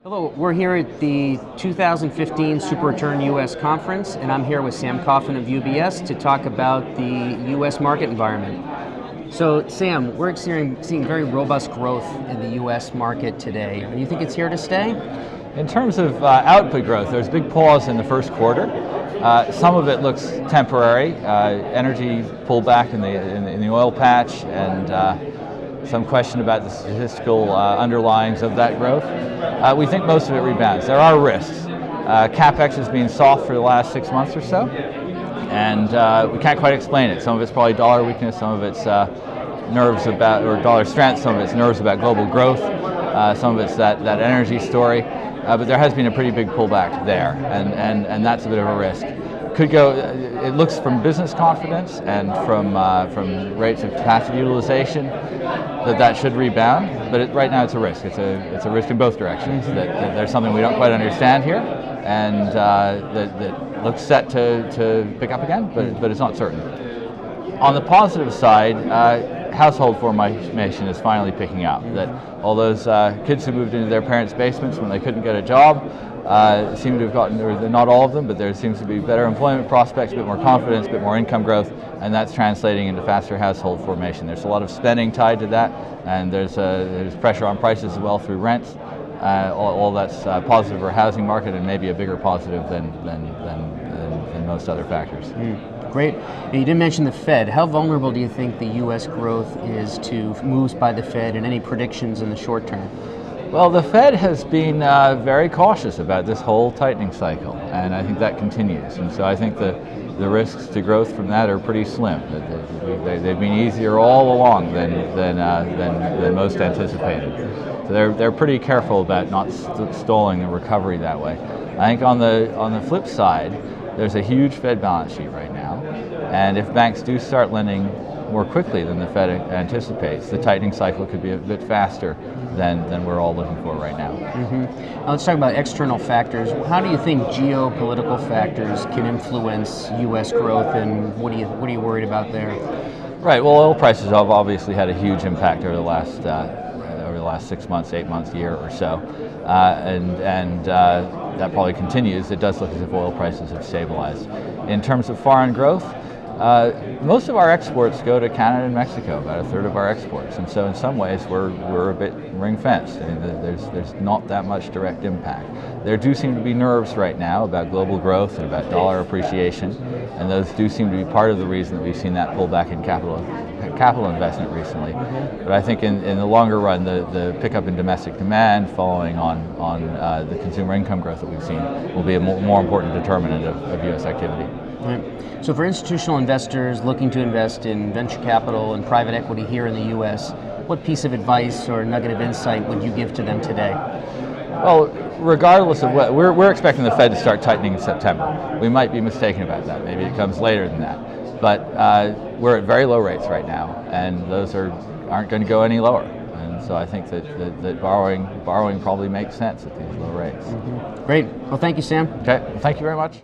Hello, we're here at the 2015 SuperReturn U.S. conference, and I'm here with Sam Coffin of UBS to talk about the U.S. market environment. So, Sam, we're seeing very robust growth in the U.S. market today. Do you think it's here to stay? In terms of output growth, there's a big pause in the first quarter. Some of it looks temporary. Energy pullback in the oil patch, and some question about the statistical underlyings of that growth. We think most of it rebounds. There are risks. CapEx has been soft for the last 6 months or so, and we can't quite explain it. Some of it's probably dollar weakness, some of it's nerves about, or dollar strength, some of it's nerves about global growth, some of it's that energy story. But there has been a pretty big pullback there, and that's a bit of a risk. Could go. It looks from business confidence and from rates of capacity utilization that should rebound. But right now it's a risk. It's a risk in both directions. That there's something we don't quite understand here, and that looks set to pick up again, but it's not certain. On the positive side, household formation is finally picking up. That all those kids who moved into their parents' basements when they couldn't get a job seem to have gotten, or not all of them, but there seems to be better employment prospects, a bit more confidence, a bit more income growth, and that's translating into faster household formation. There's a lot of spending tied to that, and there's pressure on prices as well through rents. All that's positive for housing market, and maybe a bigger positive than most other factors. Great. You didn't mention the Fed. How vulnerable do you think the U.S. growth is to moves by the Fed, and any predictions in the short term? Well, the Fed has been very cautious about this whole tightening cycle, and I think that continues. And so I think the risks to growth from that are pretty slim. They've been easier all along than most anticipated. So they're pretty careful about not stalling the recovery that way. I think on the flip side, there's a huge Fed balance sheet right now, and if banks do start lending more quickly than the Fed anticipates, the tightening cycle could be a bit faster than we're all looking for right now. Now let's talk about external factors. How do you think geopolitical factors can influence U.S. growth, and what are you worried about there? Right. Well, oil prices have obviously had a huge impact over the last 6 months, 8 months, year or so, and that probably continues. It does look as if oil prices have stabilized. In terms of foreign growth, most of our exports go to Canada and Mexico, about a third of our exports, and so in some ways we're a bit ring-fenced. I mean, there's not that much direct impact. There do seem to be nerves right now about global growth and about dollar appreciation, and those do seem to be part of the reason that we've seen that pullback in capital investment recently. But I think in the longer run, the pickup in domestic demand following on the consumer income growth that we've seen will be a more important determinant of U.S. activity. Right. So for institutional investors looking to invest in venture capital and private equity here in the U.S., what piece of advice or nugget of insight would you give to them today? Well, regardless of what, we're expecting the Fed to start tightening in September. We might be mistaken about that. Maybe it comes later than that. But we're at very low rates right now, and those aren't going to go any lower. And so I think that borrowing probably makes sense at these low rates. Great. Well, thank you, Sam. Okay. Well, thank you very much.